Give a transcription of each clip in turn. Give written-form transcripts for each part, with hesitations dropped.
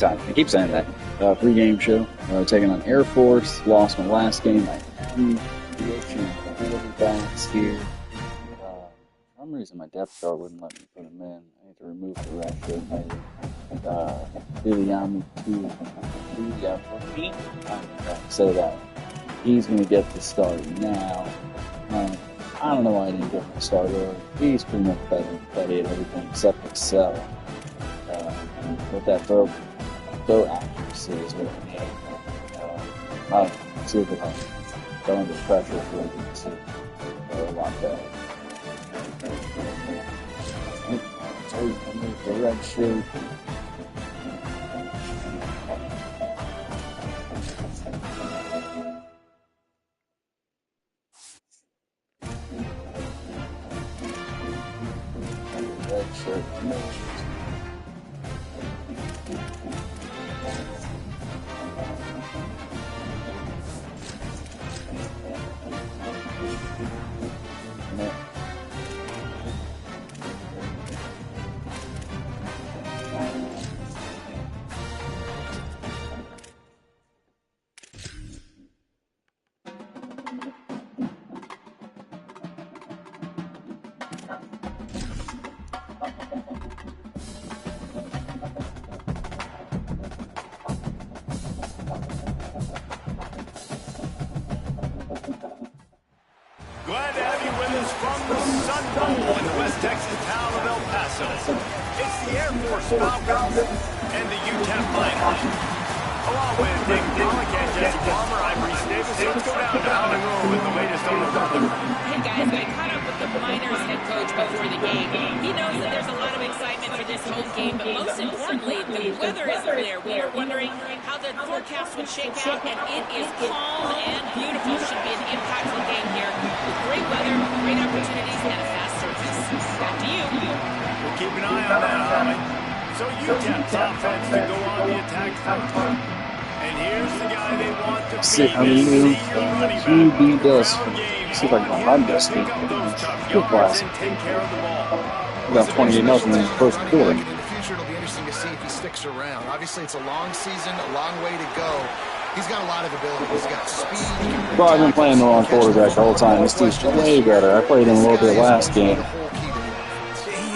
I keep saying that. Pre-game show. Taking on Air Force. Lost my last game. I am switching quarterbacks here. For some reason, my depth chart wouldn't let me put him in. I need to remove the red shirt. Maybe. Say that. He's going to get the start now. I don't know why I didn't get the start early. He's pretty much better at everything except excel. With that throw accuracy is what I need. I don't know. See if I go under pressure for him to see a lot better. The red shirt. Glad to have you with us from the Sun Bowl in the West Texas town of El Paso. It's the Air Force Falcons and the UTEP Miners. Along with Nick Pollock and Jesse Palmer, I'm Reese Davis. Let's go down to Hollywood with the latest on the weather. Hey guys, I caught up with the Miners head coach before the game. He knows that there's a lot of excitement for this home game, but most importantly, the weather isn't there. We are wondering how the forecast would shake out, and it is calm and beautiful. Should be an impactful game here with great weather, great opportunities, and a fast surface. Back to you. We'll keep an eye on that, Holly. So UTEP's offense to go on the attack first. And here's the guy they want to See how many QB does. See if I can run this thing. Good class. About 28-0 in the first quarter. In the future, it'll be interesting to see if he sticks around. Obviously, it's a long season, a long way to go. He's got a lot of ability. He's got speed. Well, I've been playing the wrong quarterback the whole time. This dude's way better. I played him a little bit last game.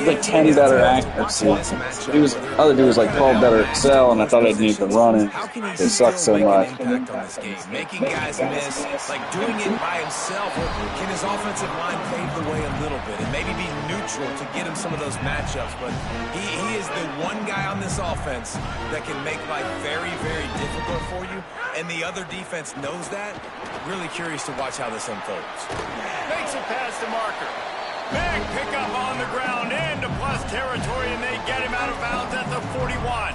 Like 10 better accuracy. Other dude was like 12 better excel, and I thought I'd need to run it. It sucks so much. Making guys miss, like doing it by himself, or can his offensive line pave the way a little bit and maybe be neutral to get him some of those matchups? But he is the one guy on this offense that can make life very, very difficult for you, and the other defense knows that. Really curious to watch how this unfolds. Makes it past the marker. Big pickup on the ground into plus territory, and they get him out of bounds at the 41.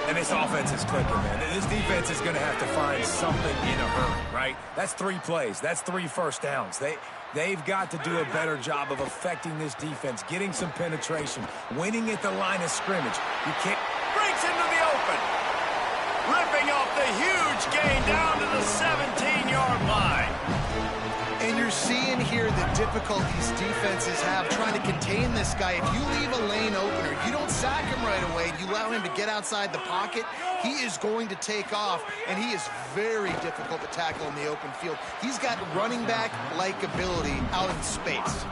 And this offense is clicking, man. This defense is going to have to find something in a hurry, right? That's 3 plays. That's 3 first downs. They've got to do a better job of affecting this defense, getting some penetration, winning at the line of scrimmage. You can't... Breaks into the open. Ripping off the huge gain down to the 17-yard line. And you're seeing here the difficulties defenses have trying to contain this guy. If you leave a lane open or you don't sack him right away, you allow him to get outside the pocket, he is going to take off, and he is very difficult to tackle in the open field. He's got running back-like ability out in space.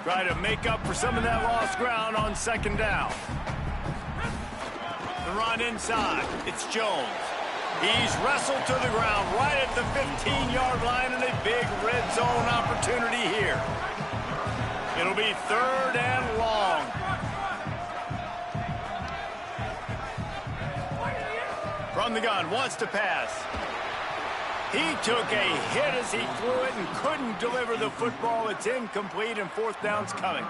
Try to make up for some of that lost ground on second down. The run inside. It's Jones. He's wrestled to the ground right at the 15-yard line, and a big red zone opportunity here. It'll be 3rd and long. From the gun, wants to pass. He took a hit as he threw it and couldn't deliver the football. It's incomplete, and 4th down's coming.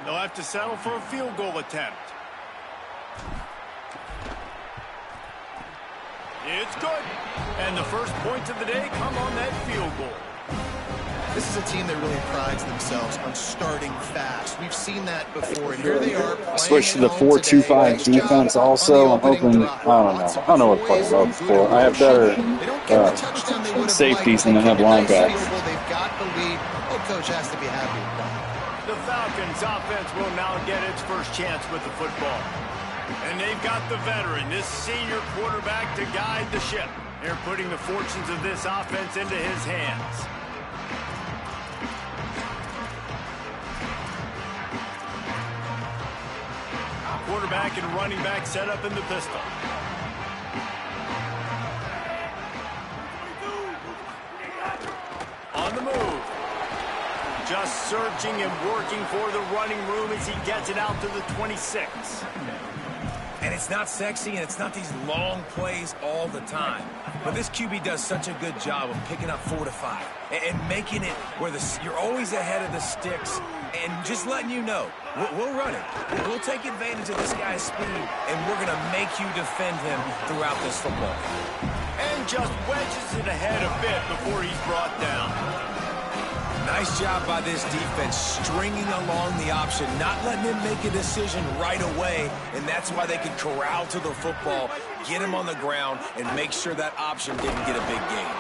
They'll have to settle for a field goal attempt. It's good. And the first points of the day come on that field goal. This is a team that really prides themselves on starting fast. We've seen that before, and here they are. Switch to the 4-2-5 defense also. I'm hoping, I don't know what play I'm hoping for. I have better safeties than I have linebackers. They've got the lead. Oh, coach has to be happy. The Falcons offense will now get its first first chance with the football. And they've got the veteran, this senior quarterback, to guide the ship. They're putting the fortunes of this offense into his hands. Quarterback and running back set up in the pistol. On the move. Just searching and working for the running room as he gets it out to the 26. And it's not sexy, and it's not these long plays all the time. But this QB does such a good job of picking up 4 to 5 and making it where you're always ahead of the sticks and just letting you know, we'll run it. We'll take advantage of this guy's speed, and we're going to make you defend him throughout this football game. And just wedges it ahead a bit before he's brought down. Nice job by this defense, stringing along the option, not letting him make a decision right away, and that's why they could corral to the football, get him on the ground, and make sure that option didn't get a big gain.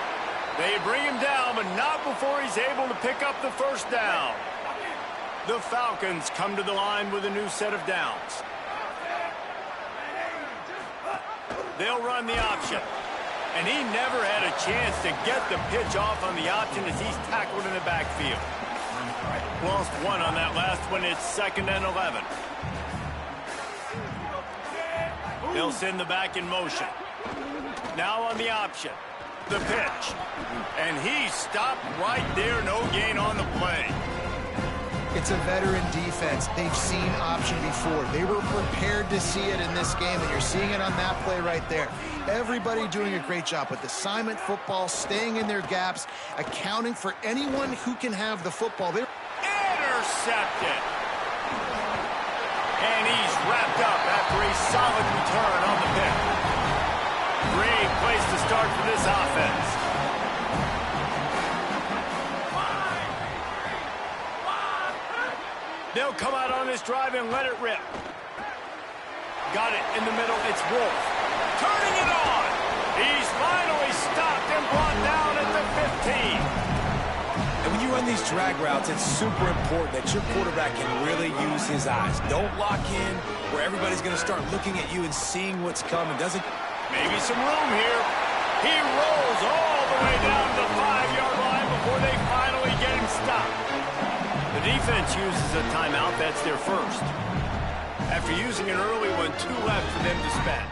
They bring him down, but not before he's able to pick up the first down. The Falcons come to the line with a new set of downs. They'll run the option. And he never had a chance to get the pitch off on the option as he's tackled in the backfield. Lost one on that last one. It's 2nd and 11. They'll send the back in motion. Now on the option. The pitch. And he stopped right there. No gain on the play. It's a veteran defense. They've seen option before. They were prepared to see it in this game, and you're seeing it on that play right there. Everybody doing a great job with assignment football, staying in their gaps, accounting for anyone who can have the football. They're intercepted. And he's wrapped up after a solid return on the pick. Great place to start for this offense. They'll come out on this drive and let it rip. Got it in the middle. It's Wolf. Turning it on. He's finally stopped and brought down at the 15. And when you run these drag routes, it's super important that your quarterback can really use his eyes. Don't lock in where everybody's going to start looking at you and seeing what's coming. Maybe some room here. He rolls all the way down to the 5-yard line before they finally get him stopped. The defense uses a timeout. That's their first. After using an early one, 2 left for them to spend.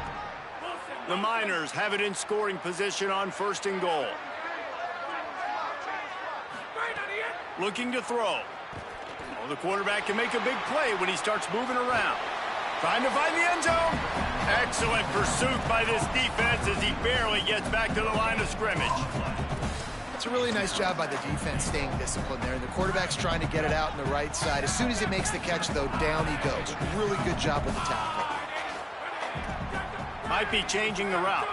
The Miners have it in scoring position on 1st and goal. Looking to throw. Oh, the quarterback can make a big play when he starts moving around. Trying to find the end zone. Excellent pursuit by this defense as he barely gets back to the line of scrimmage. It's a really nice job by the defense staying disciplined there. The quarterback's trying to get it out on the right side. As soon as he makes the catch, though, down he goes. Really good job with the tackle. Might be changing the route.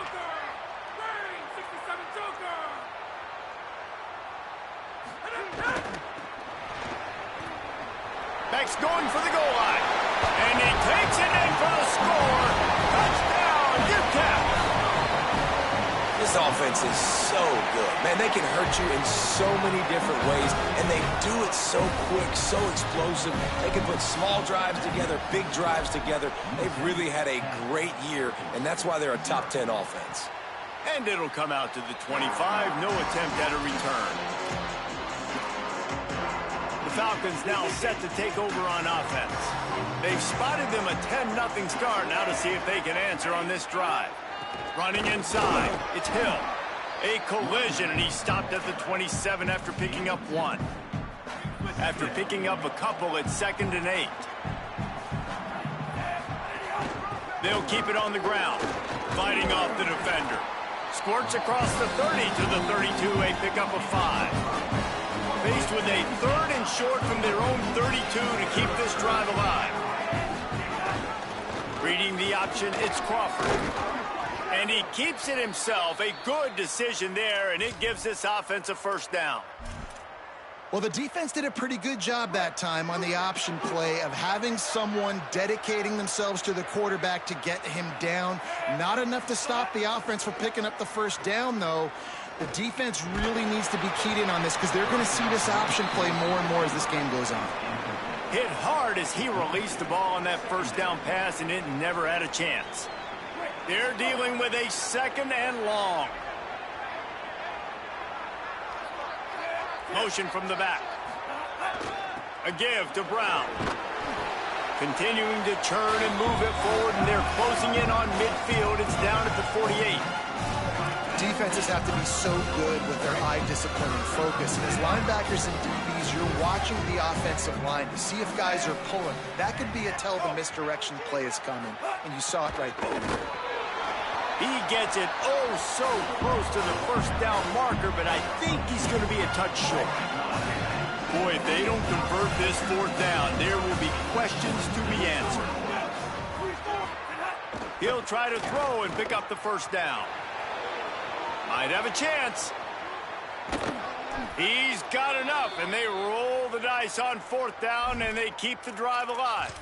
Beck's going for the goal line. And he takes it in for the score. Touchdown, UTEP. This offense is so good. Man, they can hurt you in so many different ways, and they do it so quick, so explosive. They can put small drives together, big drives together. They've really had a great year, and that's why they're a top 10 offense. And it'll come out to the 25. No attempt at a return. The Falcons now set to take over on offense. They've spotted them a 10-0 start. Now to see if they can answer on this drive. Running inside, it's Hill. A collision, and he stopped at the 27 after picking up 1. After picking up a couple, it's 2nd and 8. They'll keep it on the ground, fighting off the defender. Squirts across the 30 to the 32, a pickup of 5. Faced with a 3rd and short from their own 32 to keep this drive alive. Reading the option, it's Crawford. And he keeps it himself. A good decision there, and it gives this offense a 1st down. Well, the defense did a pretty good job that time on the option play of having someone dedicating themselves to the quarterback to get him down. Not enough to stop the offense from picking up the 1st down, though. The defense really needs to be keyed in on this because they're going to see this option play more and more as this game goes on. Hit hard as he released the ball on that first down pass, and it never had a chance. They're dealing with a 2nd and long. Motion from the back. A give to Brown. Continuing to churn and move it forward, and they're closing in on midfield. It's down at the 48. Defenses have to be so good with their eye discipline and focus. And as linebackers and DBs, you're watching the offensive line to see if guys are pulling. That could be a tell the misdirection play is coming, and you saw it right there. He gets it so close to the first down marker, but I think he's going to be a touch short. Boy, if they don't convert this 4th down, there will be questions to be answered. He'll try to throw and pick up the first down. Might have a chance. He's got enough, and they roll the dice on 4th down, and they keep the drive alive.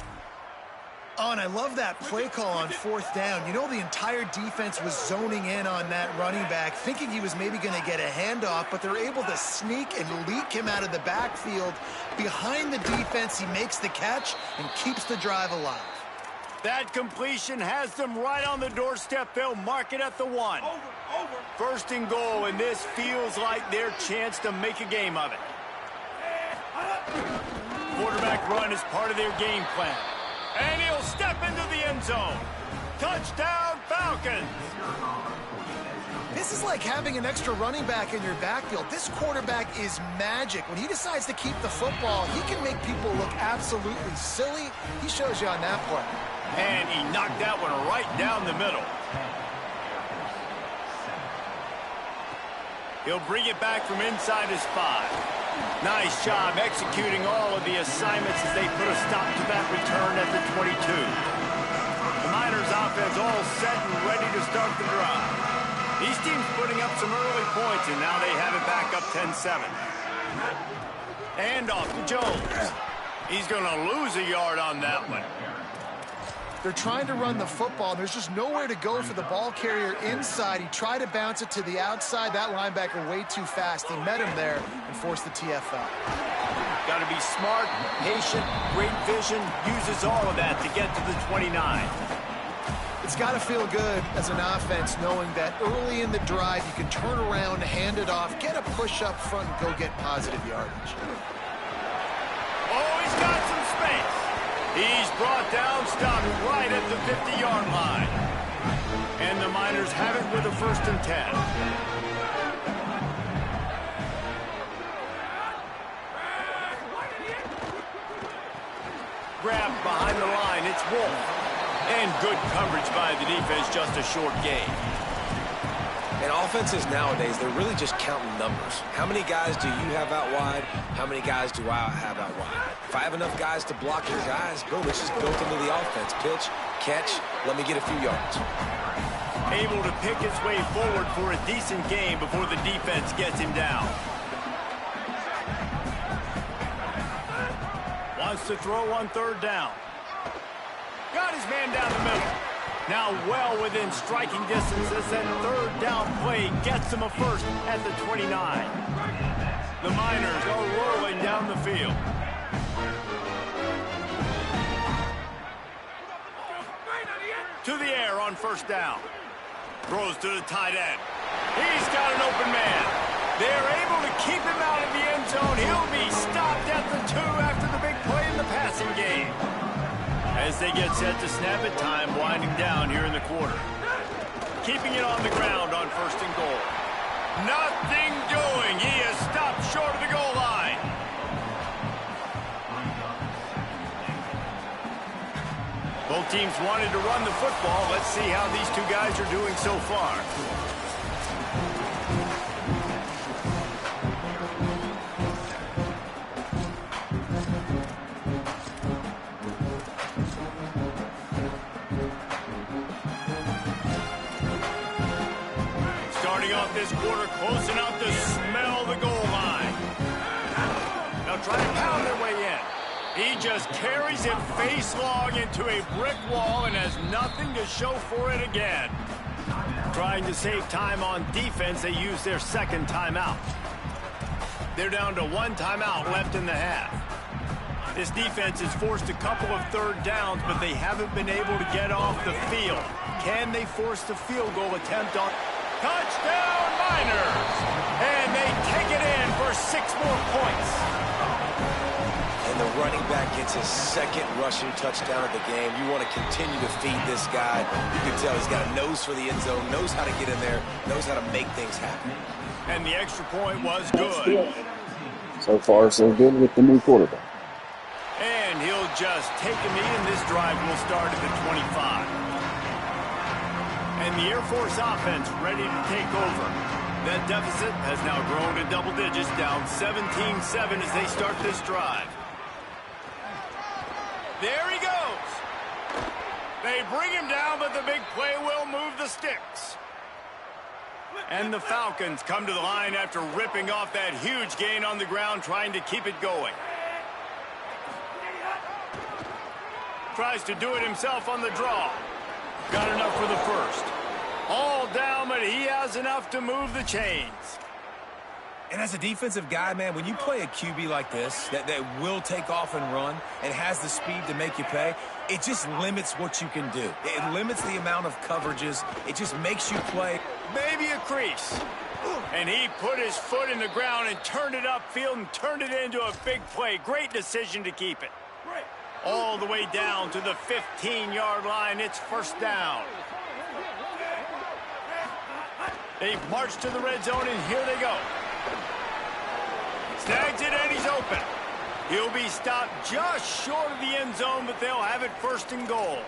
Oh, and I love that play call on 4th down. You know, the entire defense was zoning in on that running back, thinking he was maybe going to get a handoff, but they're able to sneak and leak him out of the backfield. Behind the defense, he makes the catch and keeps the drive alive. That completion has them right on the doorstep. They'll mark it at the 1. 1st and goal, and this feels like their chance to make a game of it. Quarterback run is part of their game plan. And he'll step into the end zone. Touchdown, Falcons! This is like having an extra running back in your backfield. This quarterback is magic. When he decides to keep the football, he can make people look absolutely silly. He shows you on that play. And he knocked that one right down the middle. He'll bring it back from inside his 5. Nice job executing all of the assignments as they put a stop to that return at the 22. The Miners offense all set and ready to start the drive. These teams putting up some early points, and now they have it back up 10-7. And off to Jones. He's going to lose a yard on that one. They're trying to run the football. There's just nowhere to go for the ball carrier inside. He tried to bounce it to the outside. That linebacker way too fast. He met him there and forced the TFL. Got to be smart, patient, great vision. Uses all of that to get to the 29. It's got to feel good as an offense knowing that early in the drive you can turn around, hand it off, get a push up front, and go get positive yardage. Oh, he's got some space. He's brought down, stopped right at the 50-yard line. And the Miners have it with a 1st and 10. Grabbed behind the line, it's Wolf. And good coverage by the defense, just a short gain. And offenses nowadays, they're really just counting numbers. How many guys do you have out wide? How many guys do I have out wide? If I have enough guys to block your guys, boom, it's just built into the offense. Pitch, catch, let me get a few yards. Able to pick his way forward for a decent game before the defense gets him down. Wants to throw on 3rd down. Got his man down the middle. Now well within striking distance as that 3rd down play gets him a 1st at the 29. The Miners are rolling down the field. To the air on 1st down. Throws to the tight end. He's got an open man. They're able to keep him out of the end zone. He'll be stopped at the 2 after the big play in the passing game. As they get set to snap it, time winding down here in the quarter. Keeping it on the ground on 1st and goal. Nothing doing. He is stopped short of the goal line. Both teams wanted to run the football. Let's see how these two guys are doing so far. Starting off this quarter close enough to smell the goal line. Now try to pound their way in. He just carries it face long into a brick wall and has nothing to show for it again. Trying to save time on defense, they use their 2nd timeout. They're down to 1 timeout left in the half. This defense has forced a couple of third downs, but they haven't been able to get off the field. Can they force the field goal attempt on touchdown Miners? And they take it in for 6 more points. And the running back gets his second rushing touchdown of the game. You want to continue to feed this guy. You can tell he's got a nose for the end zone, knows how to get in there, knows how to make things happen. And the extra point was good. So far, so good with the new quarterback. And he'll just take a knee, and this drive will start at the 25. And the Air Force offense ready to take over. That deficit has now grown to double digits, down 17-7 as they start this drive. There he goes. They bring him down, but the big play will move the sticks. And the Falcons come to the line after ripping off that huge gain on the ground, trying to keep it going. Tries to do it himself on the draw. Got enough for the first. All down, but he has enough to move the chains. And as a defensive guy, man, when you play a QB like this, that will take off and run and has the speed to make you pay, it just limits what you can do. It limits the amount of coverages. It just makes you play. Maybe a crease. And he put his foot in the ground and turned it upfield and turned it into a big play. Great decision to keep it. All the way down to the 15-yard line. It's first down. They've marched to the red zone, and here they go. Snags it, and he's open. He'll be stopped just short of the end zone, but they'll have it first and goal.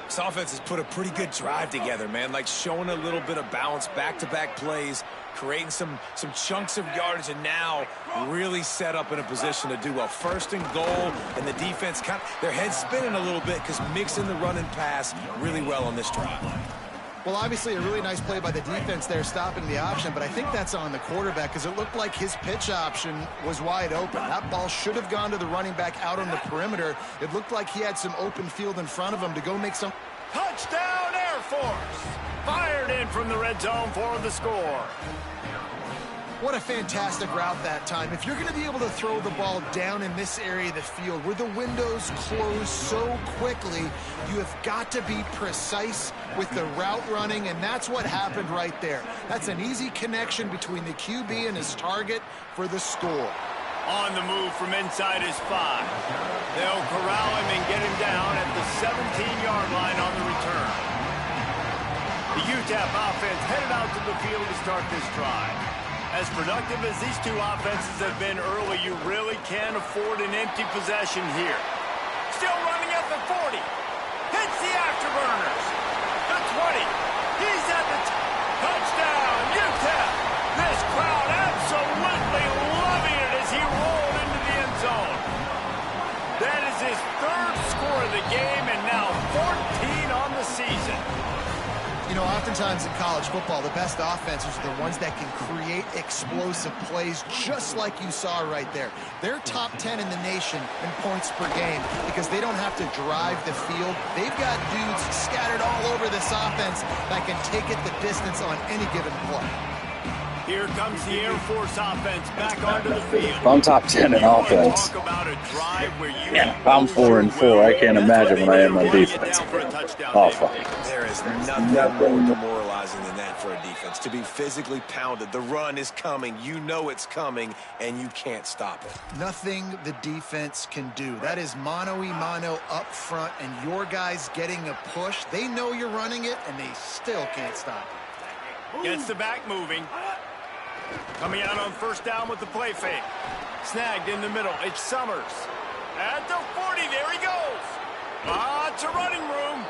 This offense has put a pretty good drive together, man, like showing a little bit of balance, back-to-back plays, creating some chunks of yardage, and now really set up in a position to do well. First and goal, and the defense, their head's spinning a little bit because mixing the run and pass really well on this drive. Well, obviously a really nice play by the defense there, stopping the option, but I think that's on the quarterback because it looked like his pitch option was wide open. That ball should have gone to the running back out on the perimeter. It looked like he had some open field in front of him to go make some. Touchdown, Air Force! Fired in from the red zone for the score. What a fantastic route that time. If you're going to be able to throw the ball down in this area of the field where the windows close so quickly, you have got to be precise with the route running, and that's what happened right there. That's an easy connection between the QB and his target for the score. On the move from inside his 5. They'll corral him and get him down at the 17-yard line on the return. The UTEP offense headed out to the field to start this drive. As productive as these two offenses have been early, you really can't afford an empty possession here. Still running at the 40. Hits the afterburners. The 20. He's at the touchdown. UTEP. This crowd absolutely loving it as he rolled into the end zone. That is his 3rd score of the game and now 14 on the season. You know, oftentimes in college football, the best offenses are the ones that can create explosive plays just like you saw right there. They're top 10 in the nation in points per game because they don't have to drive the field. They've got dudes scattered all over this offense that can take it the distance on any given play. Here comes the Air Force offense back onto the field. If I'm top 10 in offense, Talk about a drive where you if I'm 4-4, I can't imagine when I am on defense. Oh, fuck. There is nothing more demoralizing than that for a defense. To be physically pounded. The run is coming. You know it's coming, and you can't stop it. Nothing the defense can do. That is mano-a-mano up front, and your guys getting a push. They know you're running it, and they still can't stop it. Gets the back moving. Coming out on first down with the play fake. Snagged in the middle. It's Summers. At the 40, there he goes. Lots of running room.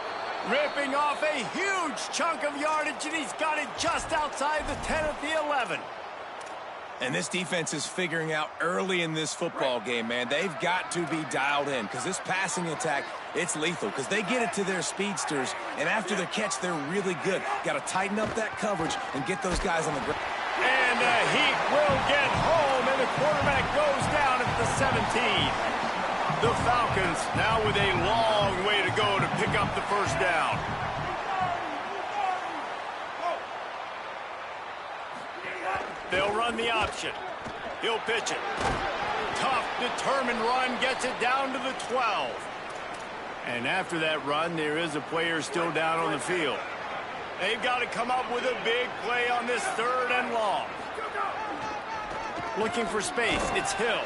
Ripping off a huge chunk of yardage, and he's got it just outside the 10 at the 11. And this defense is figuring out early in this football game, man. They've got to be dialed in because this passing attack, it's lethal because they get it to their speedsters, and after the catch, they're really good. Got to tighten up that coverage and get those guys on the ground. And the Heat will get home, and the quarterback goes down at the 17. The Falcons now with a long way to go to pick up the first down. They'll run the option. He'll pitch it. Tough Determined run gets it down to the 12. And after that run, there is a player still down on the field. They've got to come up with a big play on this 3rd and long. Looking for space, it's Hill.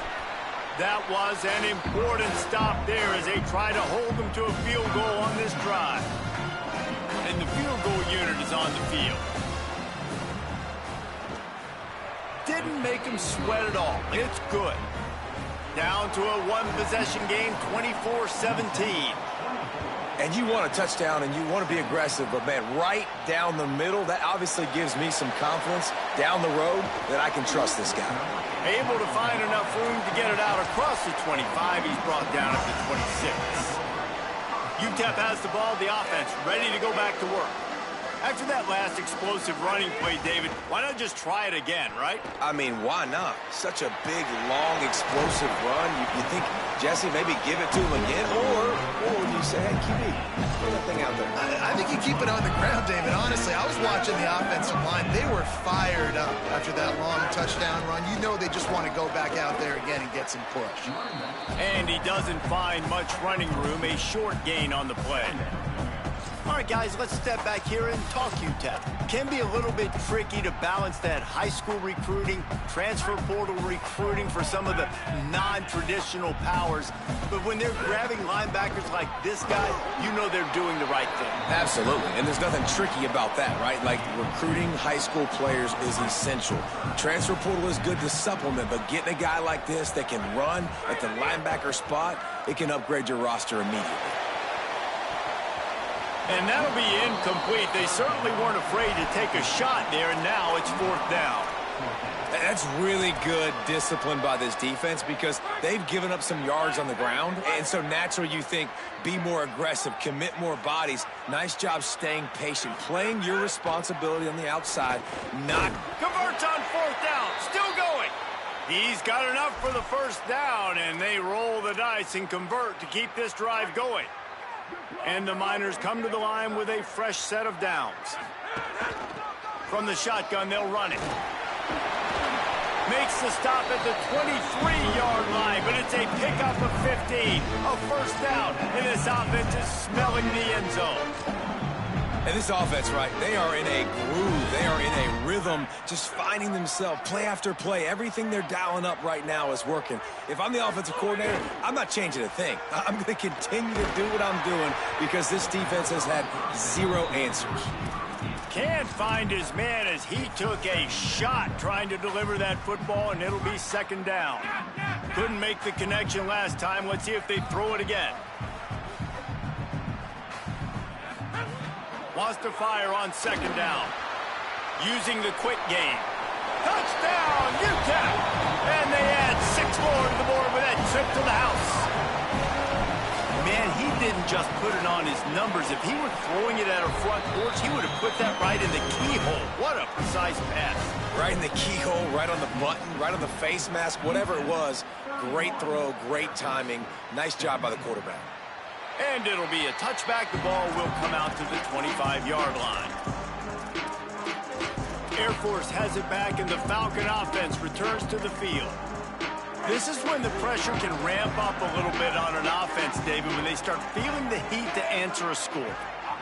That was an important stop there as they try to hold them to a field goal on this drive. And the field goal unit is on the field. Didn't make him sweat at all. It's good. Down to a one-possession game, 24-17. And you want a touchdown and you want to be aggressive, but, man, right down the middle, that obviously gives me some confidence down the road that I can trust this guy. Able to find enough room to get it out across the 25. He's brought down at the 26. UTEP has the ball, the offense, ready to go back to work. After that last explosive running play, David, why not just try it again, right? I mean, why not? Such a big, long, explosive run. You think, Jesse, maybe give it to him again? Or would you say, hey, QB, throw that thing out there? I think you keep it on the ground, David. Honestly, I was watching the offensive line. They were fired up after that long touchdown run. You know they just want to go back out there again and get some push. And he doesn't find much running room, a short gain on the play. All right, guys, let's step back here and talk UTEP. It can be a little bit tricky to balance that high school recruiting, transfer portal recruiting for some of the non-traditional powers. But when they're grabbing linebackers like this guy, you know they're doing the right thing. Absolutely, and there's nothing tricky about that, right? Like, recruiting high school players is essential. Transfer portal is good to supplement, but getting a guy like this that can run at the linebacker spot, it can upgrade your roster immediately. And that'll be incomplete. They certainly weren't afraid to take a shot there, and now it's 4th down. That's really good discipline by this defense because they've given up some yards on the ground, and so naturally you think, be more aggressive, commit more bodies. Nice job staying patient, playing your responsibility on the outside, not... Converts on 4th down, still going. He's got enough for the 1st down, and they roll the dice and convert to keep this drive going. And the Miners come to the line with a fresh set of downs. From the shotgun, they'll run it. Makes the stop at the 23-yard line, but it's a pickup of 15. A 1st down, and this offense is smelling the end zone. And this offense, right, they are in a groove. They are in a rhythm, just finding themselves play after play. Everything they're dialing up right now is working. If I'm the offensive coordinator, I'm not changing a thing. I'm going to continue to do what I'm doing because this defense has had zero answers. Can't find his man as he took a shot trying to deliver that football, and it'll be 2nd down. Couldn't make the connection last time. Let's see if they throw it again. Wants to fire on 2nd down. Using the quick game. Touchdown, UTEP! And they add 6 more to the board with that trip to the house. Man, he didn't just put it on his numbers. If he were throwing it at a front porch, he would have put that right in the keyhole. What a precise pass. Right in the keyhole, right on the button, right on the face mask, whatever it was. Great throw, great timing. Nice job by the quarterback. And it'll be a touchback. The ball will come out to the 25-yard line. Air Force has it back, and the Falcon offense returns to the field. This is when the pressure can ramp up a little bit on an offense, David, when they start feeling the heat to answer a score.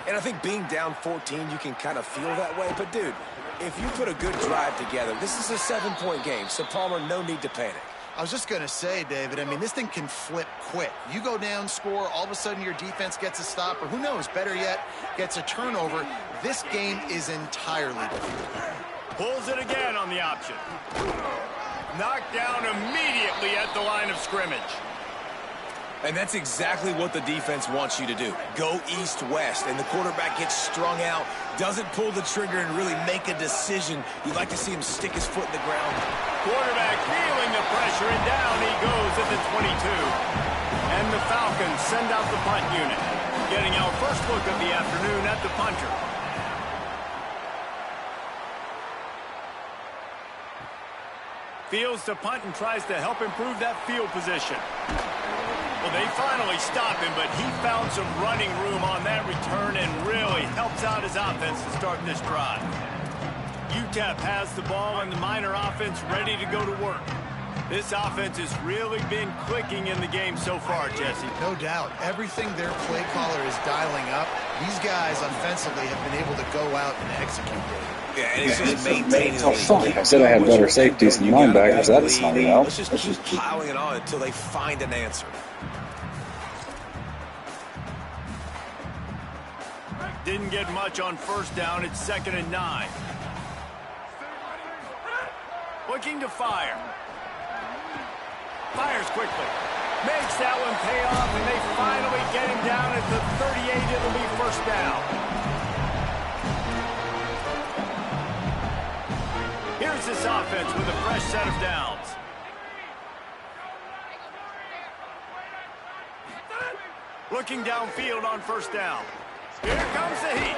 And I think being down 14, you can kind of feel that way. But, dude, if you put a good drive together, this is a 7-point game, so, Palmer, no need to panic. I was just going to say, David, I mean, this thing can flip quick. You go down, score, all of a sudden your defense gets a stop, or who knows, better yet, gets a turnover. This game is entirely different. Pulls it again on the option. Knocked down immediately at the line of scrimmage. And that's exactly what the defense wants you to do. Go east-west, and the quarterback gets strung out, doesn't pull the trigger and really make a decision. You'd like to see him stick his foot in the ground. Quarterback feeling the pressure, and down he goes at the 22. And the Falcons send out the punt unit, getting our first look of the afternoon at the punter. Fields to punt and tries to help improve that field position. Well, they finally stop him, but he found some running room on that return and really helps out his offense to start this drive. UTEP has the ball and the Miner offense ready to go to work. This offense has really been clicking in the game so far, Jesse. No doubt. Everything their play caller is dialing up, these guys offensively have been able to go out and execute. Yeah, and it's just maintaining the lead. I said I had better safeties than linebackers. That's not enough. Let's just keep piling it on until they find an answer. Didn't get much on first down. It's 2nd and 9. Looking to fire. Fires quickly. Makes that one pay off, and they finally get him down at the 38. It'll be first down. Here's this offense with a fresh set of downs. Looking downfield on first down. Here comes the heat.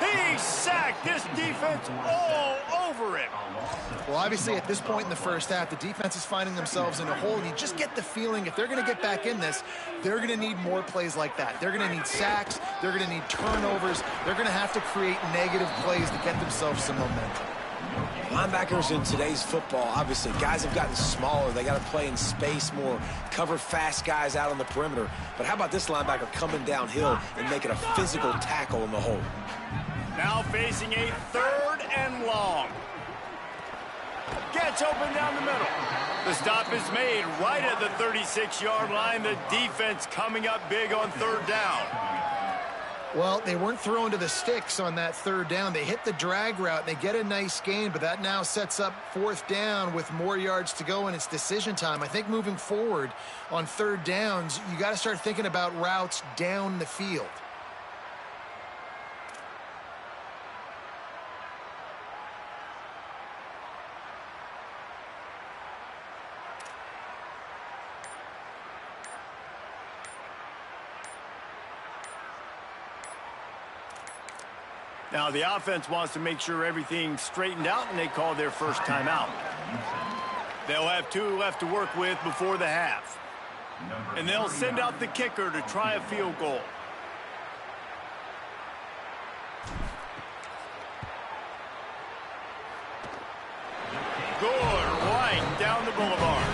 He sacked this defense all over him. Well, obviously, at this point in the first half, the defense is finding themselves in a hole. You just get the feeling if they're going to get back in this, they're going to need more plays like that. They're going to need sacks. They're going to need turnovers. They're going to have to create negative plays to get themselves some momentum. Linebackers in today's football, obviously, guys have gotten smaller. They got to play in space more, cover fast guys out on the perimeter. But how about this linebacker coming downhill and making a physical tackle in the hole? Now facing a 3rd and long. Gets open down the middle. The stop is made right at the 36-yard line. The defense coming up big on 3rd down. Well, they weren't thrown to the sticks on that 3rd down. They hit the drag route, and they get a nice gain, but that now sets up 4th down with more yards to go, and it's decision time. I think moving forward on 3rd downs, you got to start thinking about routes down the field. Now the offense wants to make sure everything's straightened out, and they call their first timeout. They'll have 2 left to work with before the half. And they'll send out the kicker to try a field goal. Good right down the boulevard.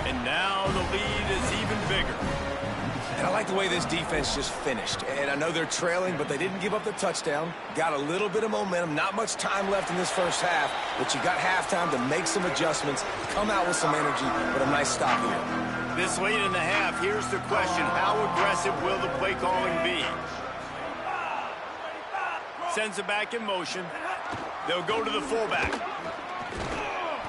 And now the lead is even bigger. And I like the way this defense just finished. And I know they're trailing, but they didn't give up the touchdown. Got a little bit of momentum. Not much time left in this first half, but you got halftime to make some adjustments, come out with some energy, but a nice stop here. This late in the half, here's the question. How aggressive will the play calling be? Sends it back in motion. They'll go to the fullback.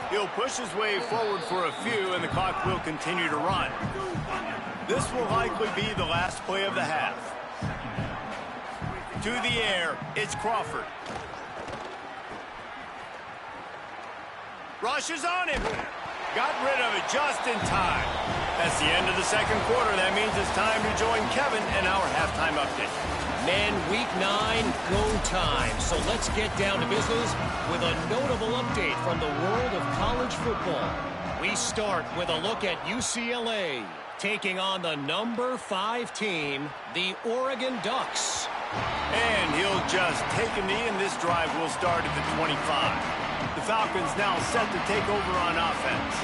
He'll push his way forward for a few, and the clock will continue to run. This will likely be the last play of the half. To the air, it's Crawford. Rushes on him. Got rid of it just in time. That's the end of the second quarter. That means it's time to join Kevin in our halftime update. Men, week 9, go time. So let's get down to business with a notable update from the world of college football. We start with a look at UCLA taking on the number 5 team, the Oregon Ducks. And he'll just take a knee, and this drive will start at the 25. The Falcons now set to take over on offense.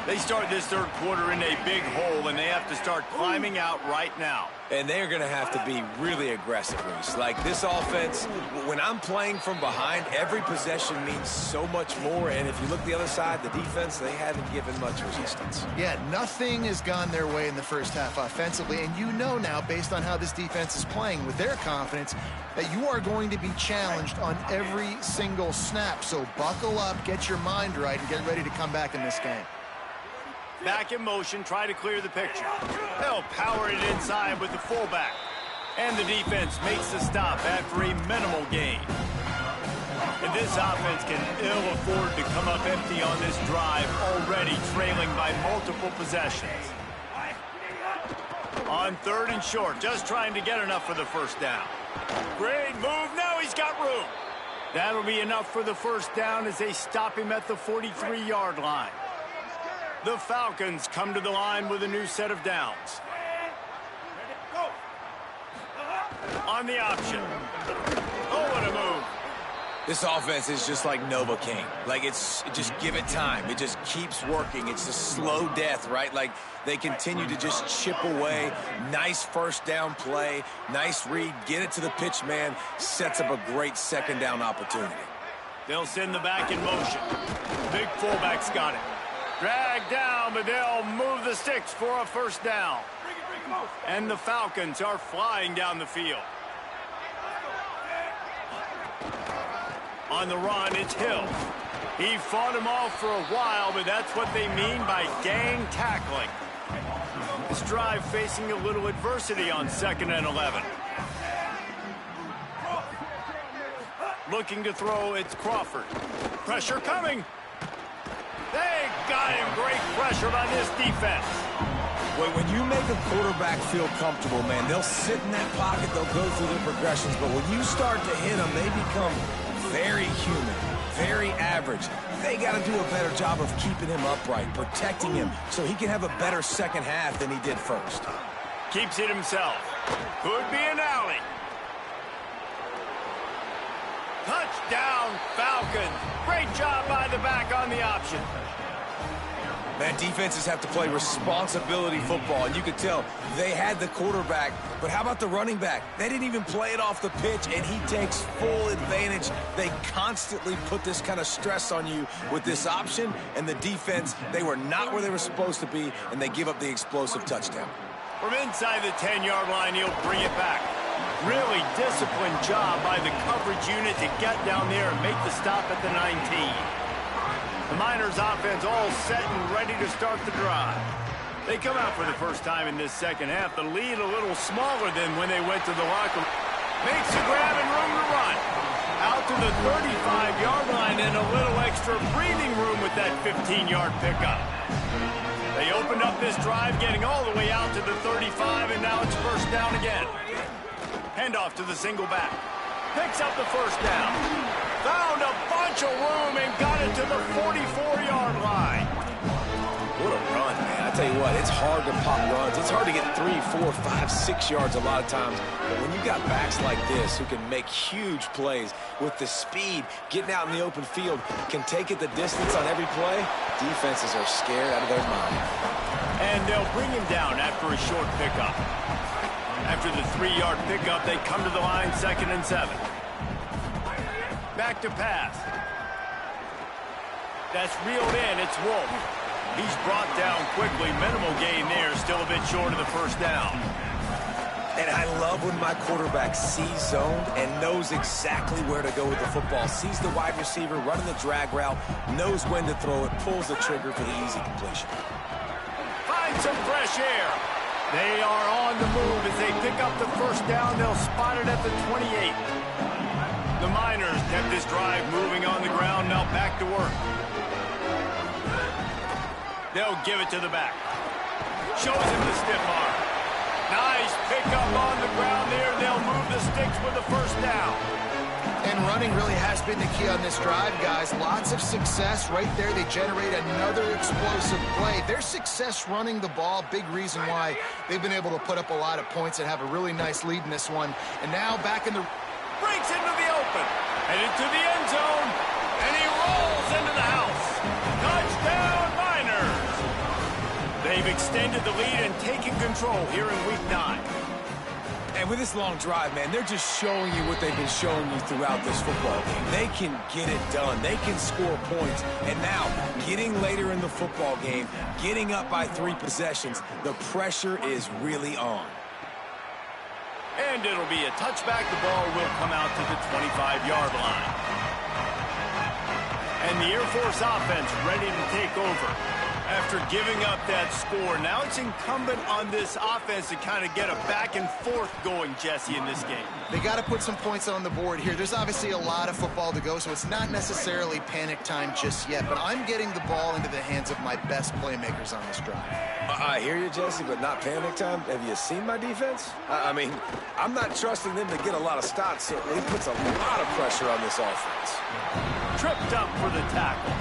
They start this third quarter in a big hole, and they have to start climbing out right now. And they're going to have to be really aggressive, Reese. Like this offense, when I'm playing from behind, every possession means so much more. And if you look the other side, the defense, they haven't given much resistance. Yeah, nothing has gone their way in the first half offensively. And you know now, based on how this defense is playing with their confidence, that you are going to be challenged on every single snap. So buckle up, get your mind right, and get ready to come back in this game. Back in motion, try to clear the picture. They'll power it inside with the fullback. And the defense makes the stop after a minimal gain. And this offense can ill afford to come up empty on this drive, already trailing by multiple possessions. On 3rd and short, just trying to get enough for the first down. Great move, now he's got room. That'll be enough for the first down as they stop him at the 43-yard line. The Falcons come to the line with a new set of downs. On the option. Oh, what a move. This offense is just like Novocaine. Like, just give it time. It just keeps working. It's a slow death, right? Like, they continue to just chip away. Nice first down play. Nice read. Get it to the pitch man. Sets up a great second down opportunity. They'll send the back in motion. Big fullback's got it. Drag down, but they'll move the sticks for a first down. And the Falcons are flying down the field. On the run, it's Hill. He fought him off for a while, but that's what they mean by gang tackling. This drive facing a little adversity on 2nd and 11. Looking to throw, it's Crawford. Pressure coming. They got him. Great pressure by this defense. When you make a quarterback feel comfortable, man, they'll sit in that pocket, they'll go through their progressions, but when you start to hit them, they become very human, very average. They got to do a better job of keeping him upright, protecting him, so he can have a better second half than he did first. Keeps it himself. Could be an alley. Touchdown, Falcons. Great job by the back on the option. Man, defenses have to play responsibility football, and you could tell they had the quarterback, but how about the running back? They didn't even play it off the pitch, and he takes full advantage. They constantly put this kind of stress on you with this option, and the defense, they were not where they were supposed to be, and they give up the explosive touchdown. From inside the 10-yard line, he'll bring it back. Really disciplined job by the coverage unit to get down there and make the stop at the 19. The Miners offense all set and ready to start the drive. They come out for the first time in this second half. The lead a little smaller than when they went to the locker room. Makes a grab and room to run. Out to the 35-yard line and a little extra breathing room with that 15-yard pickup. They opened up this drive getting all the way out to the 35, and now it's first down again. Handoff to the single back. Picks up the first down. Found a bunch of room and got it to the 44-yard line. What a run, man. I tell you what, it's hard to pop runs. It's hard to get 3, 4, 5, 6 yards a lot of times. But when you've got backs like this who can make huge plays with the speed, getting out in the open field, can take it the distance on every play, defenses are scared out of their mind. And they'll bring him down after a short pickup. After the 3-yard pickup, they come to the line 2nd and 7. Back to pass. That's reeled in. It's Wolf. He's brought down quickly. Minimal gain there. Still a bit short of the first down. And I love when my quarterback sees zoned and knows exactly where to go with the football. Sees the wide receiver running the drag route, knows when to throw it, pulls the trigger for the easy completion. Find some fresh air. They are on the move as they pick up the first down. They'll spot it at the 28. The Miners kept this drive moving on the ground. Now back to work. They'll give it to the back. Shows him the stiff arm. Nice pickup on the ground there. They'll move the sticks with the first down. And running really has been the key on this drive, guys. Lots of success right there. They generate another explosive play. Their success running the ball, big reason why they've been able to put up a lot of points and have a really nice lead in this one. And now back in the... Breaks into the open. Headed to the end zone. And he rolls into the house. Touchdown, Miners. They've extended the lead and taken control here in Week 9. And with this long drive, man, they're just showing you what they've been showing you throughout this football game. They can get it done. They can score points. And now, getting later in the football game, getting up by 3 possessions, the pressure is really on. And it'll be a touchback. The ball will come out to the 25-yard line. And the Air Force offense ready to take over. After giving up that score, now it's incumbent on this offense to kind of get a back and forth going, Jesse, in this game. They got to put some points on the board here. There's obviously a lot of football to go, so it's not necessarily panic time just yet, but I'm getting the ball into the hands of my best playmakers on this drive. I hear you, Jesse, but not panic time. Have you seen my defense? I mean, I'm not trusting them to get a lot of stops, so it puts a lot of pressure on this offense. Tripped up for the tackle.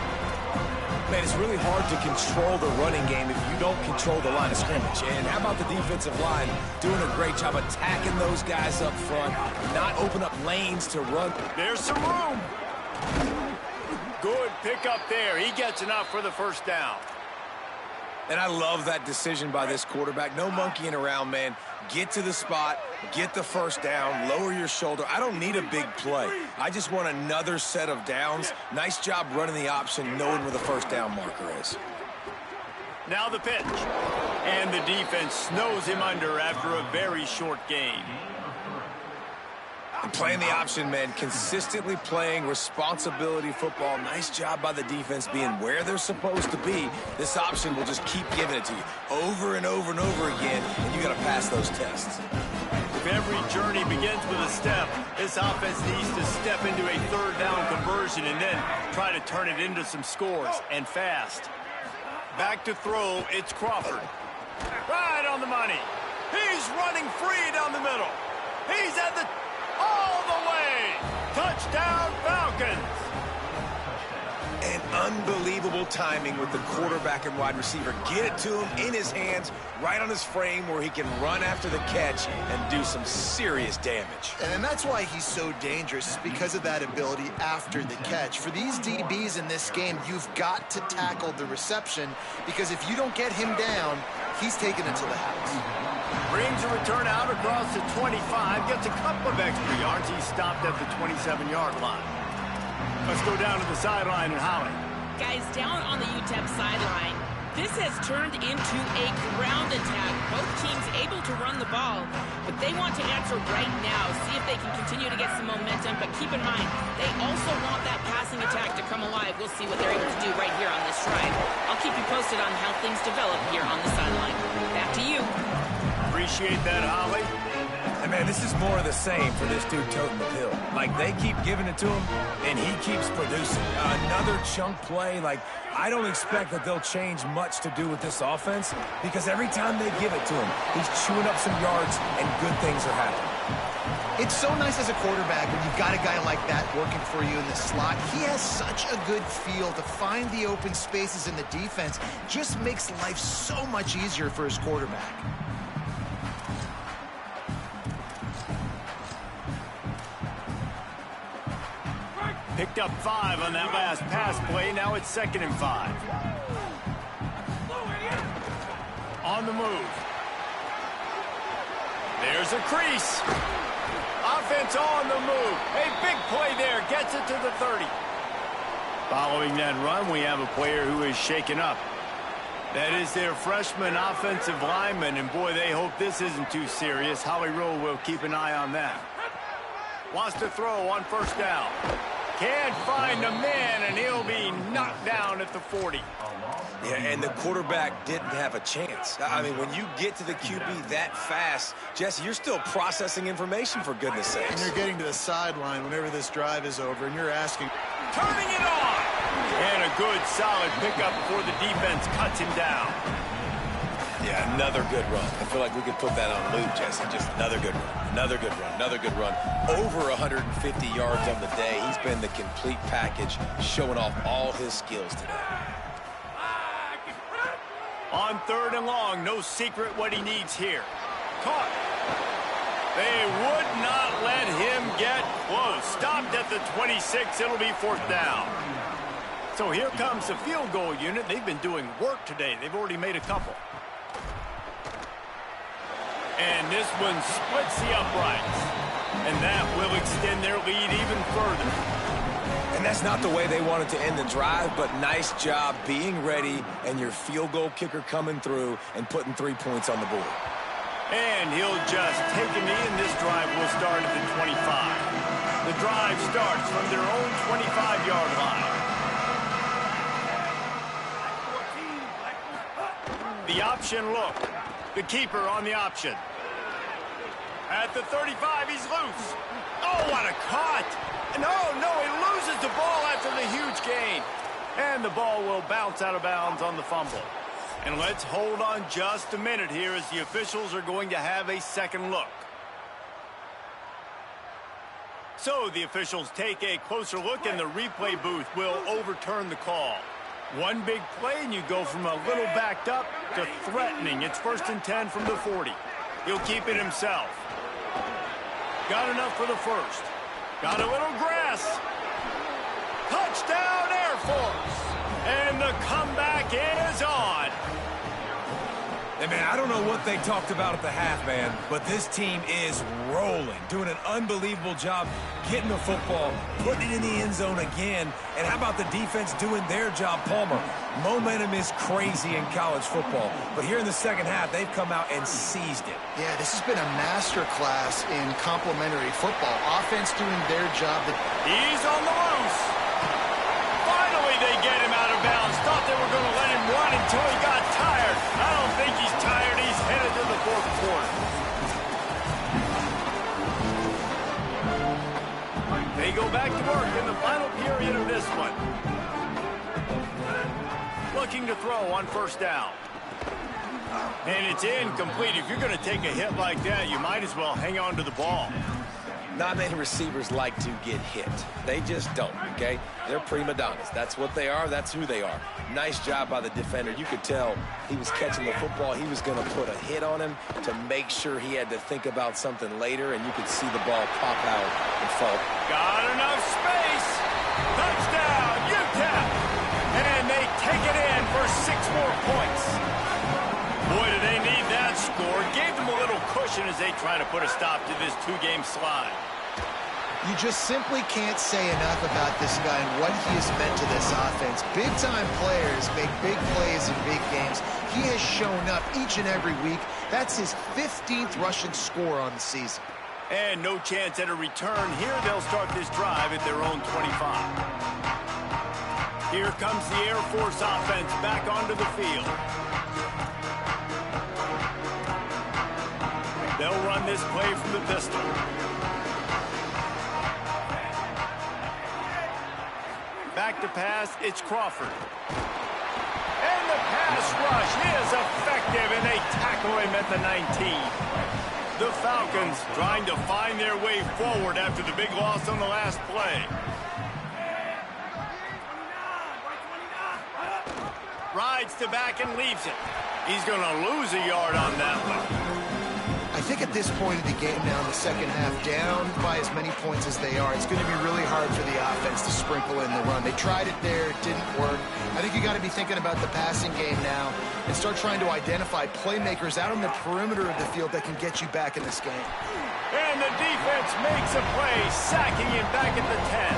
Man, it's really hard to control the running game if you don't control the line of scrimmage. And how about the defensive line doing a great job attacking those guys up front, not open up lanes to run. There's some room. Good pickup there. He gets enough for the first down. And I love that decision by this quarterback. No monkeying around, man. Get to the spot, get the first down, lower your shoulder. I don't need a big play. I just want another set of downs. Nice job running the option, knowing where the first down marker is. Now the pitch. And the defense snows him under after a very short game. And playing the option, man, consistently playing responsibility football. Nice job by the defense being where they're supposed to be. This option will just keep giving it to you over and over and over again, and you got to pass those tests. If every journey begins with a step, this offense needs to step into a third down conversion and then try to turn it into some scores, and fast. Back to throw, it's Crawford. Right on the money. He's running free down the middle. He's at the... all the way! Touchdown, Falcons! And unbelievable timing with the quarterback and wide receiver. Get it to him in his hands, right on his frame where he can run after the catch and do some serious damage. And that's why he's so dangerous, because of that ability after the catch. For these DBs in this game, you've got to tackle the reception, because if you don't get him down, he's taking it to the house. Brings a return out across the 25, gets a couple of extra yards. He's stopped at the 27-yard line. Let's go down to the sideline and Holly. Guys, down on the UTEP sideline, this has turned into a ground attack. Both teams able to run the ball, but they want to answer right now, see if they can continue to get some momentum. But keep in mind, they also want that passing attack to come alive. We'll see what they're able to do right here on this drive. I'll keep you posted on how things develop here on the sideline. Back to you. Appreciate that, Holly. And man, this is more of the same for this dude toting the pill. Like, they keep giving it to him, and he keeps producing. Another chunk play. Like, I don't expect that they'll change much to do with this offense, because every time they give it to him, he's chewing up some yards, and good things are happening. It's so nice as a quarterback when you've got a guy like that working for you in the slot. He has such a good feel to find the open spaces in the defense. Just makes life so much easier for his quarterback. Picked up 5 on that last pass play. Now it's 2nd and 5. On the move. There's a crease. Offense on the move. A big play there. Gets it to the 30. Following that run, we have a player who is shaken up. That is their freshman offensive lineman, and boy, they hope this isn't too serious. Howie Rowe will keep an eye on that. Wants to throw on first down. Can't find a man, and he'll be knocked down at the 40. Yeah, and the quarterback didn't have a chance. I mean, when you get to the QB that fast, Jesse, you're still processing information, for goodness sakes. And you're getting to the sideline whenever this drive is over, and you're asking... Turning it on! And a good, solid pickup before the defense cuts him down. Yeah, another good run. I feel like we could put that on loop, Jesse. Just another good run, another good run, another good run. Over 150 yards on the day. He's been the complete package, showing off all his skills today. On 3rd and long, no secret what he needs here. Caught. They would not let him get close. Stopped at the 26. It'll be 4th down. So here comes the field goal unit. They've been doing work today. They've already made a couple. And this one splits the uprights. And that will extend their lead even further. And that's not the way they wanted to end the drive, but nice job being ready and your field goal kicker coming through and putting 3 points on the board. And he'll just take a knee, and this drive will start at the 25. The drive starts from their own 25-yard line. The option look. The keeper on the option. At the 35, he's loose. Oh, what a cut. No, he loses the ball after the huge gain. And the ball will bounce out of bounds on the fumble. And let's hold on just a minute here as the officials are going to have a second look. So the officials take a closer look, and the replay booth will overturn the call. One big play, and you go from a little backed up to threatening. It's 1st and 10 from the 40. He'll keep it himself. Got enough for the first. Got a little grass. Touchdown, Air Force. And the comeback is on. Hey, man, I don't know what they talked about at the half, man, but this team is rolling, doing an unbelievable job getting the football, putting it in the end zone again. And how about the defense doing their job, Palmer? Momentum is crazy in college football, but here in the second half, they've come out and seized it. Yeah, this has been a master class in complementary football. Offense doing their job. He's on the loose. Finally, they get him out of bounds. Thought they were going to let him run until he got tired. I don't think he's tired. He's headed to the fourth quarter. They go back to work in the final period of this one. Looking to throw on first down. And it's incomplete. If you're going to take a hit like that, you might as well hang on to the ball. Not many receivers like to get hit. They just don't, okay? They're prima donnas. That's what they are. That's who they are. Nice job by the defender. You could tell he was catching the football. He was going to put a hit on him to make sure he had to think about something later, and you could see the ball pop out and fall. Got enough space. Touchdown, UTEP. And they take it in for 6 more points. Boy, do they need that score. Gave them a little cushion as they try to put a stop to this 2-game slide. You just simply can't say enough about this guy and what he has meant to this offense. Big-time players make big plays in big games. He has shown up each and every week. That's his 15th rushing score on the season. And no chance at a return here. They'll start this drive at their own 25. Here comes the Air Force offense back onto the field. They'll run this play from the pistol. Back to pass, it's Crawford. And the pass rush is effective, and they tackle him at the 19. The Falcons trying to find their way forward after the big loss on the last play. Rides to back and leaves it. He's going to lose a yard on that one. I think at this point of the game now in the second half, down by as many points as they are, it's going to be really hard for the offense to sprinkle in the run. They tried it there. It didn't work. I think you got to be thinking about the passing game now and start trying to identify playmakers out on the perimeter of the field that can get you back in this game. And the defense makes a play, sacking him back at the 10.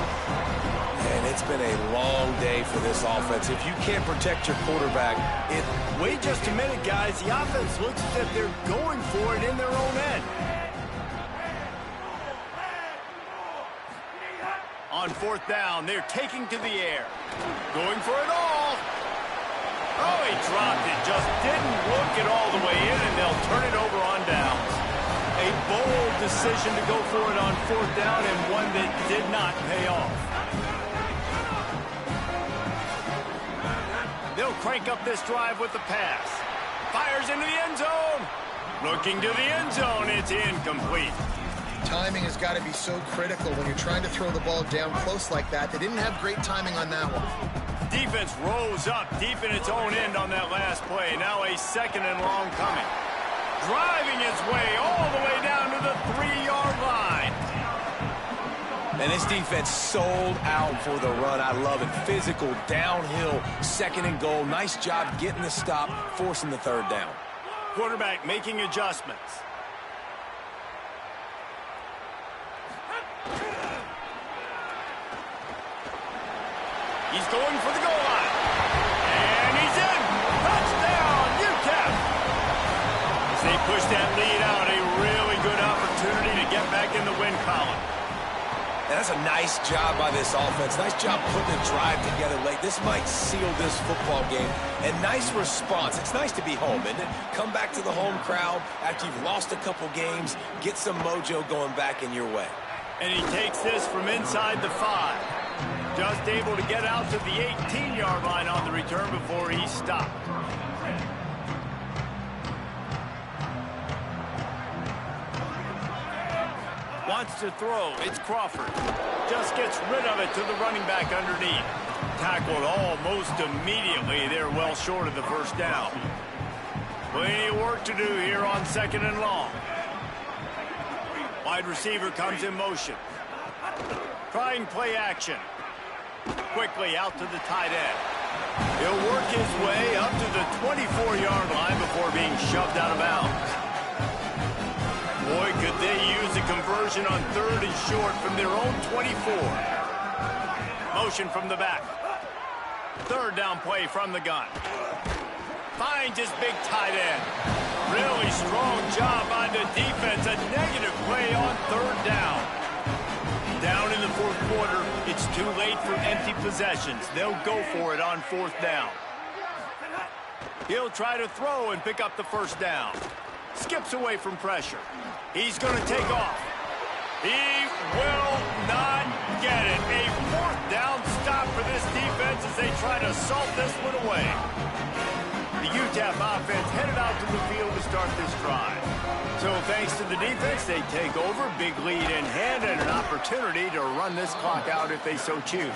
And it's been a long day for this offense. If you can't protect your quarterback, Wait just a minute, guys. The offense looks as if they're going for it in their own end. On fourth down, they're taking to the air. Going for it all. Oh, he dropped it. Just didn't look it all the way in, and they'll turn it over on downs. A bold decision to go for it on fourth down, and one that did not pay off. They'll crank up this drive with the pass. Fires into the end zone. Looking to the end zone. It's incomplete. Timing has got to be so critical when you're trying to throw the ball down close like that. They didn't have great timing on that one. Defense rose up deep in its own end on that last play. Now a second and long coming. Driving his way all the way down to the 3-yard line. and this defense sold out for the run. I love it. Physical, downhill, second and goal. Nice job getting the stop, forcing the third down. Quarterback making adjustments. He's going for the goal line. And he's in. Touchdown, UTEP. As they push that lead out, a really good opportunity to get back in the win column. And that's a nice job by this offense. Nice job putting the drive together late. This might seal this football game. And nice response. It's nice to be home, isn't it? Come back to the home crowd after you've lost a couple games. Get some mojo going back in your way. And he takes this from inside the 5. Just able to get out to the 18-yard line on the return before he stopped. Wants to throw. It's Crawford. Just gets rid of it to the running back underneath. Tackled almost immediately. They're well short of the first down. Plenty of work to do here on second and long. Wide receiver comes in motion. Trying play action. quickly out to the tight end. He'll work his way up to the 24-yard line before being shoved out of bounds. Boy, could they use a conversion on 3rd and short from their own 24. Motion from the back. 3rd down play from the gun. Finds his big tight end. Really strong job by the defense. A negative play on 3rd down. Down in the 4th quarter, it's too late for empty possessions. They'll go for it on 4th down. He'll try to throw and pick up the 1st down. Skips away from pressure. He's going to take off. He will not get it. A 4th down stop for this defense as they try to salt this one away. The UTEP offense headed out to the field to start this drive. So thanks to the defense, they take over, big lead in hand, and an opportunity to run this clock out if they so choose.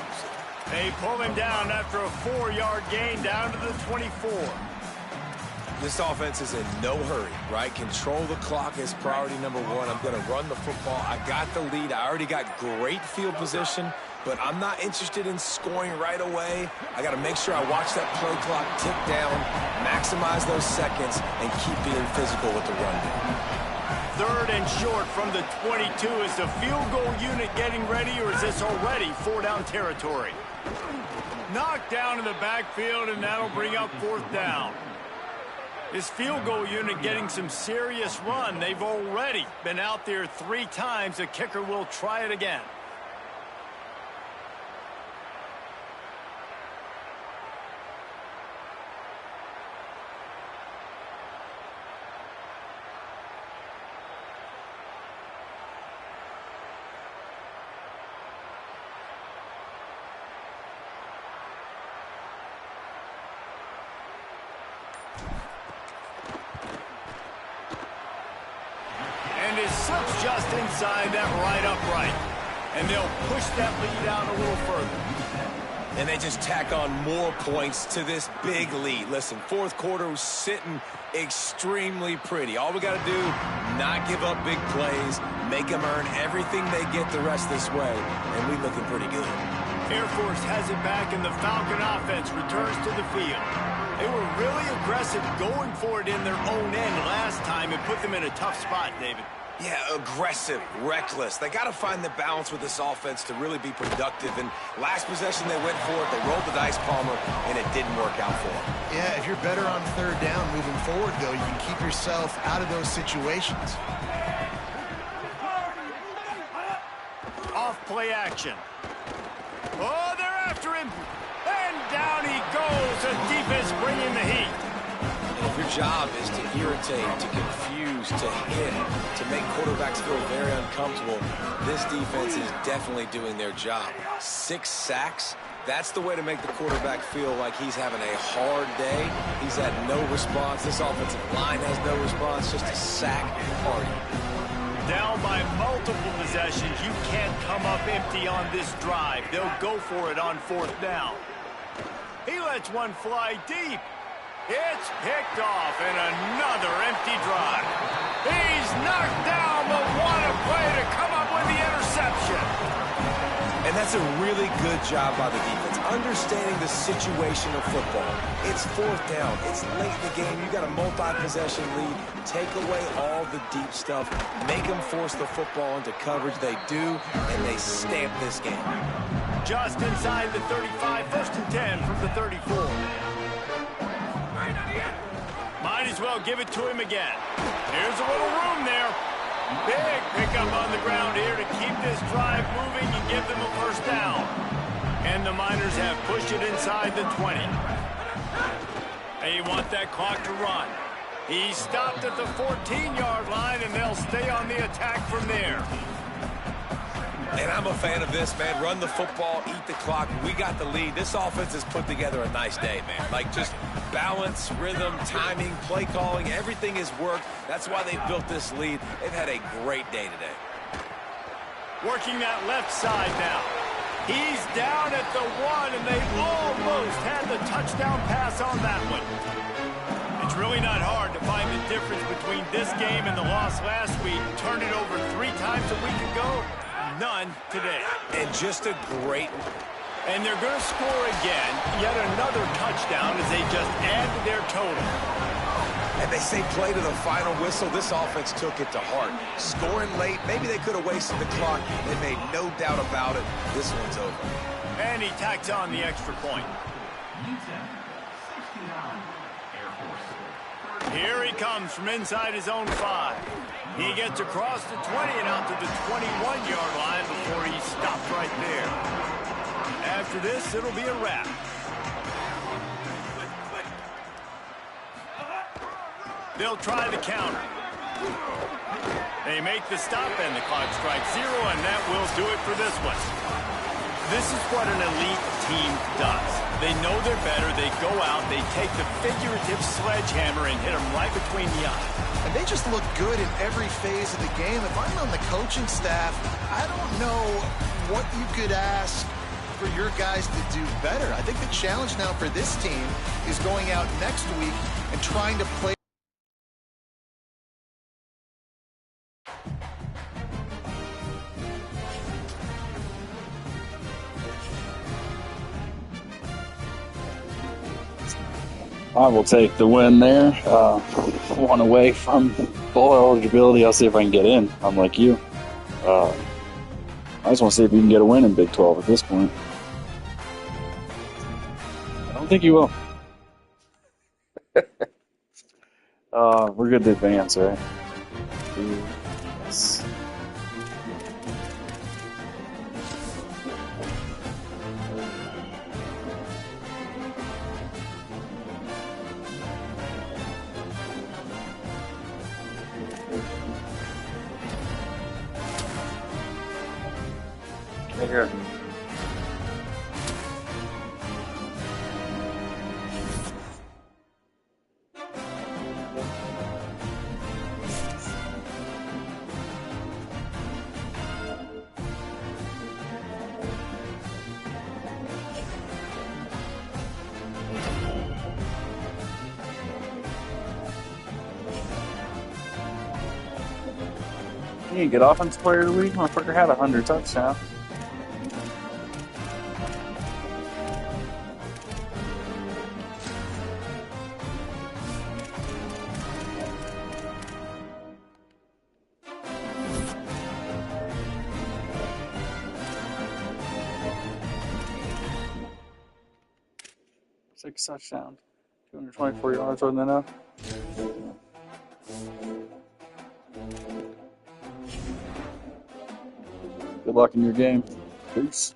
They pull him down after a 4-yard gain down to the 24. This offense is in no hurry, right? Control the clock is priority number 1. I'm going to run the football. I got the lead. I already got great field position, but I'm not interested in scoring right away. I got to make sure I watch that play clock tick down, maximize those seconds, and keep being physical with the run game. 3rd and short from the 22. Is the field goal unit getting ready, or is this already 4-down territory? Knocked down in the backfield, and that'll bring up 4th down. This field goal unit getting some serious run. They've already been out there 3 times. The kicker will try it again. Slips just inside that right upright. And they'll push that lead out a little further. And they just tack on more points to this big lead. Listen, 4th quarter was sitting extremely pretty. All we got to do, not give up big plays, make them earn everything they get the rest this way, and we looking pretty good. Air Force has it back, and the Falcon offense returns to the field. They were really aggressive going for it in their own end last time and put them in a tough spot, David. Yeah, aggressive, reckless. They got to find the balance with this offense to really be productive. And last possession, they went for it. They rolled the dice, Palmer, and it didn't work out for them. Yeah, if you're better on 3rd down moving forward, though, you can keep yourself out of those situations. Off play action. Oh, they're after him. And down he goes. The defense bringing the heat. If your job is to irritate, to confuse, to hit, to make quarterbacks feel very uncomfortable, this defense is definitely doing their job. 6 sacks, that's the way to make the quarterback feel like he's having a hard day. He's had no response. This offensive line has no response, just a sack party. Down by multiple possessions, you can't come up empty on this drive. They'll go for it on 4th down. He lets one fly deep. It's picked off, and another empty drive. He's knocked down, but what a play to come up with the interception. And that's a really good job by the defense, understanding the situation of football. It's 4th down. It's late in the game. You got a multi-possession lead. Take away all the deep stuff. Make them force the football into coverage. They do, and they stamp this game. Just inside the 35, 1st and 10 from the 34. Might as well give it to him again. Here's a little room there. Big pickup on the ground here to keep this drive moving and give them a 1st down. And the Miners have pushed it inside the 20. They want that clock to run. He stopped at the 14-yard line, and they'll stay on the attack from there. And I'm a fan of this, man. Run the football, eat the clock. We got the lead. This offense has put together a nice day, man. Like, just balance, rhythm, timing, play calling, everything has worked. That's why they built this lead. They've had a great day today. Working that left side now. He's down at the 1, and they almost had the touchdown pass on that one. It's really not hard to find the difference between this game and the loss last week. Turned it over 3 times a week ago. None today. And just a great... And they're going to score again. Yet another touchdown as they just add to their total. And they say play to the final whistle. This offense took it to heart. Scoring late, maybe they could have wasted the clock. They made no doubt about it. This one's over. And he tacks on the extra point. Here he comes from inside his own 5. He gets across the 20 and out to the 21-yard line before he stopped right there. After this, it'll be a wrap. They'll try the counter. They make the stop, and the clock strikes 0, and that will do it for this one. This is what an elite team does. They know they're better. They go out. They take the figurative sledgehammer and hit them right between the eyes. And they just look good in every phase of the game. If I'm on the coaching staff, I don't know what you could ask for your guys to do better. I think the challenge now for this team is going out next week and trying to play. I will take the win there. One away from bowl eligibility. I'll see if I can get in. I'm like you. I just want to see if you can get a win in Big 12 at this point. I don't think you will. We're good to advance, right? Yes. Here. You get offensive player of the week. Motherfucker had 100 touchdowns. Six touchdowns, 224 yards more than enough. Good luck in your game. Peace.